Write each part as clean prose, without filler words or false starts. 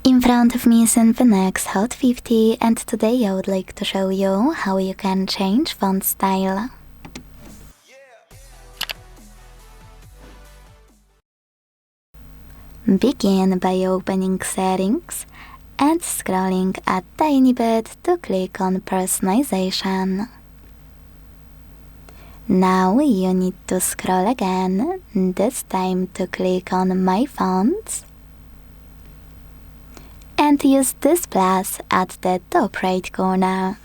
In front of me is INFINIX Hot 50 and today I would like to show you how you can change font style. Begin by opening Settings and scrolling a tiny bit to click on Personalization. Now you need to scroll again, this time to click on My Fonts. And use this plus at the top right corner.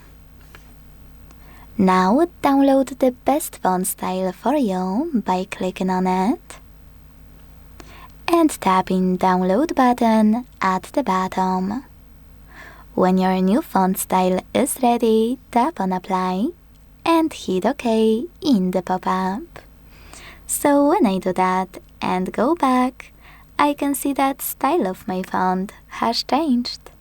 Now download the best font style for you by clicking on it and tapping Download button at the bottom. When your new font style is ready, tap on Apply and hit OK in the pop-up. So when I do that and go back, I can see that style of my font has changed.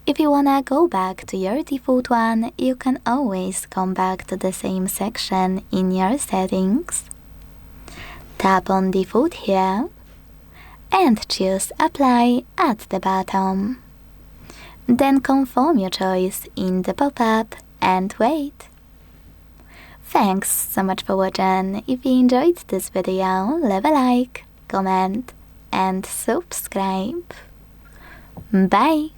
If you wanna go back to your default one, you can always come back to the same section in your settings. Tap on Default here and choose Apply at the bottom. Then confirm your choice in the pop-up and wait. Thanks so much for watching. If you enjoyed this video, leave a like, comment and subscribe. Bye!